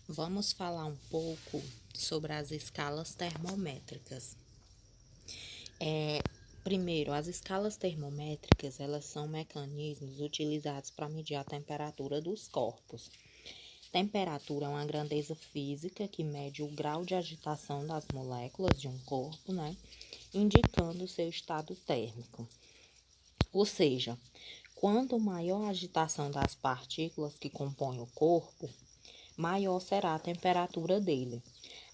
Vamos falar um pouco sobre as escalas termométricas. Primeiro, as escalas termométricas, elas são mecanismos utilizados para medir a temperatura dos corpos. Temperatura é uma grandeza física que mede o grau de agitação das moléculas de um corpo, indicando o seu estado térmico. Ou seja, quanto maior a agitação das partículas que compõem o corpo, maior será a temperatura dele.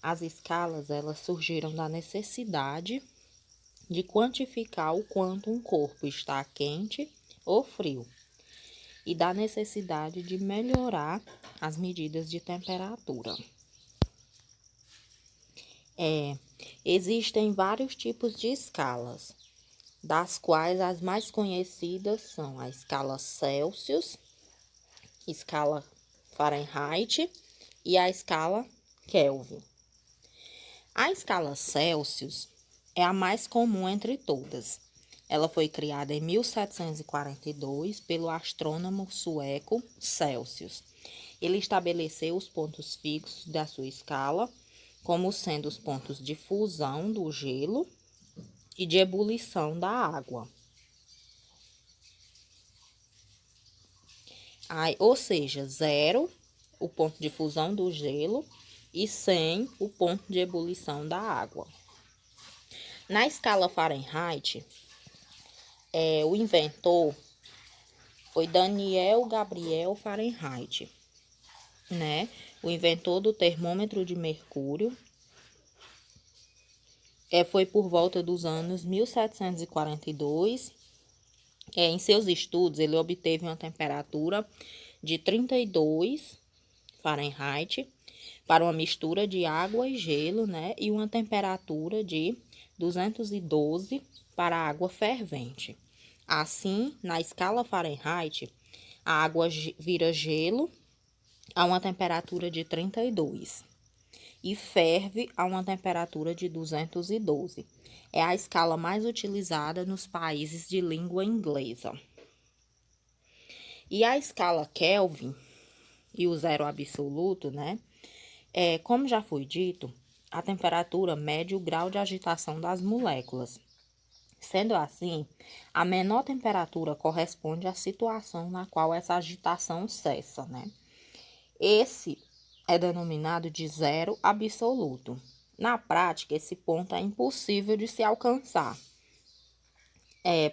As escalas, elas surgiram da necessidade de quantificar o quanto um corpo está quente ou frio e da necessidade de melhorar as medidas de temperatura. Existem vários tipos de escalas, das quais as mais conhecidas são a escala Celsius, escala Fahrenheit e a escala Kelvin. A escala Celsius é a mais comum entre todas. Ela foi criada em 1742 pelo astrônomo sueco Celsius. Ele estabeleceu os pontos fixos da sua escala, como sendo os pontos de fusão do gelo e de ebulição da água. Ou seja, 0, o ponto de fusão do gelo, e 100, o ponto de ebulição da água. Na escala Fahrenheit, o inventor foi Daniel Gabriel Fahrenheit, O inventor do termômetro de mercúrio. Foi por volta dos anos 1742. Em seus estudos, ele obteve uma temperatura de 32 Fahrenheit para uma mistura de água e gelo, e uma temperatura de 212 para a água fervente. Assim, na escala Fahrenheit, a água vira gelo a uma temperatura de 32 e ferve a uma temperatura de 212. É a escala mais utilizada nos países de língua inglesa. E a escala Kelvin e o zero absoluto, como já foi dito, a temperatura mede o grau de agitação das moléculas. Sendo assim, a menor temperatura corresponde à situação na qual essa agitação cessa, Esse é denominado de zero absoluto. Na prática, esse ponto é impossível de se alcançar.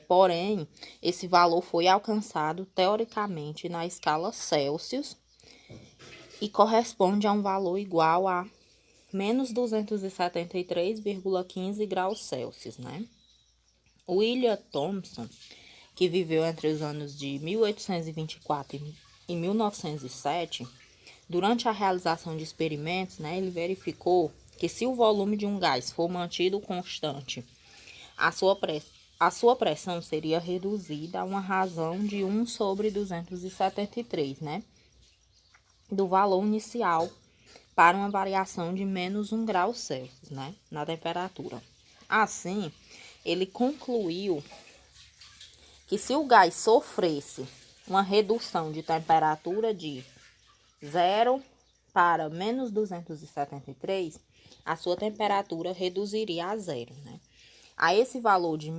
Porém, esse valor foi alcançado teoricamente na escala Celsius e corresponde a um valor igual a menos 273,15 graus Celsius, William Thomson, que viveu entre os anos de 1824 e 1907, durante a realização de experimentos, ele verificou que se o volume de um gás for mantido constante, a sua pressão seria reduzida a uma razão de 1 sobre 273, do valor inicial para uma variação de menos 1 grau Celsius, na temperatura. Assim, ele concluiu que se o gás sofresse uma redução de temperatura de 0 para menos 273, a sua temperatura reduziria a 0, A esse valor de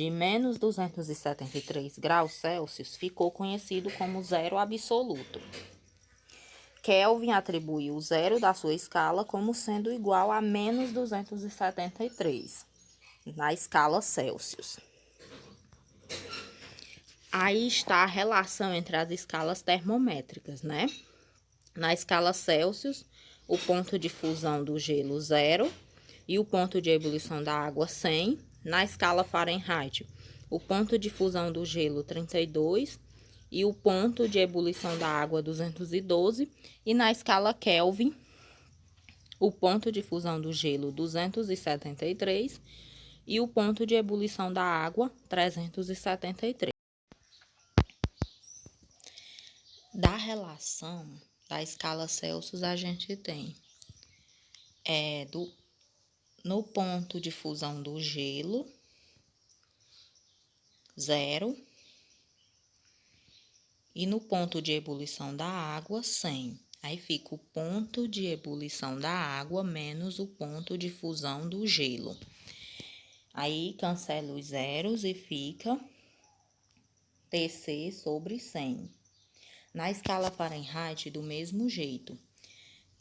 menos 273 graus Celsius ficou conhecido como zero absoluto. Kelvin atribuiu o zero da sua escala como sendo igual a menos 273 na escala Celsius. Aí está a relação entre as escalas termométricas, Na escala Celsius, o ponto de fusão do gelo 0 e o ponto de ebulição da água 100. Na escala Fahrenheit, o ponto de fusão do gelo 32 e o ponto de ebulição da água 212. E na escala Kelvin, o ponto de fusão do gelo 273 e o ponto de ebulição da água 373. Da relação da escala Celsius, a gente tem no ponto de fusão do gelo 0 e no ponto de ebulição da água 100. Aí fica o ponto de ebulição da água menos o ponto de fusão do gelo. Aí cancela os zeros e fica TC sobre 100. Na escala Fahrenheit, do mesmo jeito.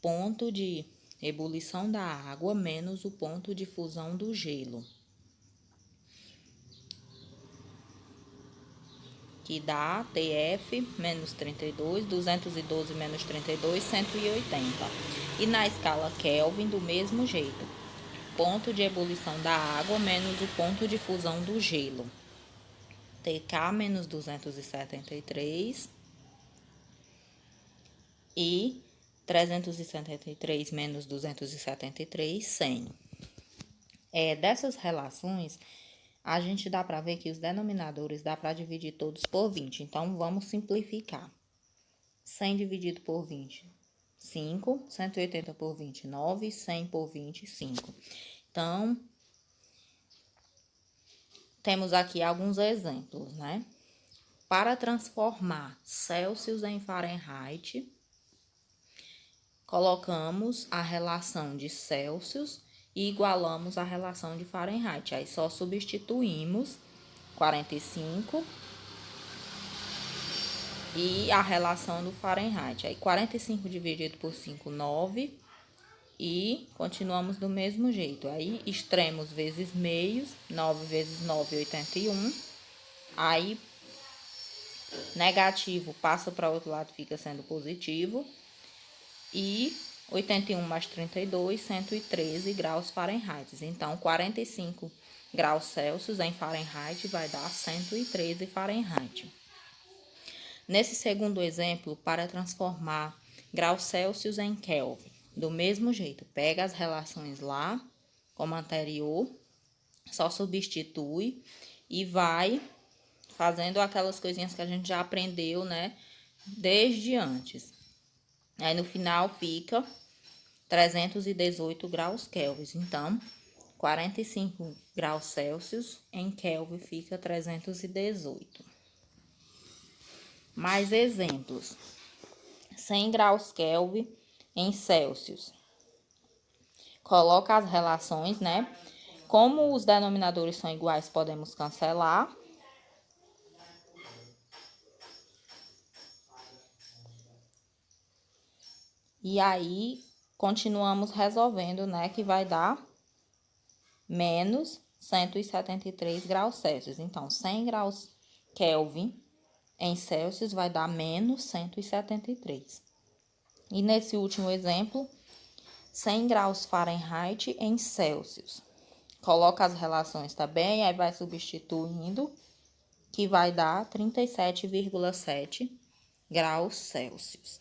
Ponto de ebulição da água menos o ponto de fusão do gelo. Que dá TF menos 32, 212 menos 32, 180. E na escala Kelvin, do mesmo jeito. Ponto de ebulição da água menos o ponto de fusão do gelo. TK menos 273 e 373 menos 273, 100. Dessas relações, a gente dá para ver que os denominadores dá para dividir todos por 20. Então, vamos simplificar. 100 dividido por 20, 5. 180 por 20, 9. 100 por 20, 5. Então, temos aqui alguns exemplos, né? Para transformar Celsius em Fahrenheit, colocamos a relação de Celsius e igualamos a relação de Fahrenheit. Aí só substituímos 45 e a relação do Fahrenheit. Aí 45 dividido por 5, 9. E continuamos do mesmo jeito. Aí extremos vezes meios, 9 vezes 9, 81. Aí negativo passa para o outro lado, fica sendo positivo. E 81 mais 32, 113 graus Fahrenheit. Então, 45 graus Celsius em Fahrenheit vai dar 113 Fahrenheit. Nesse segundo exemplo, para transformar graus Celsius em Kelvin, do mesmo jeito, pega as relações lá, como anterior, só substitui e vai fazendo aquelas coisinhas que a gente já aprendeu, né, desde antes. Aí, no final, fica 318 graus Kelvin. Então, 45 graus Celsius em Kelvin fica 318. Mais exemplos. 100 graus Kelvin em Celsius. Coloca as relações, né? Como os denominadores são iguais, podemos cancelar. E aí, continuamos resolvendo, né? Que vai dar menos 173 graus Celsius. Então, 100 graus Kelvin em Celsius vai dar menos 173. E nesse último exemplo, 100 graus Fahrenheit em Celsius. Coloca as relações também, aí vai substituindo, que vai dar 37,7 graus Celsius.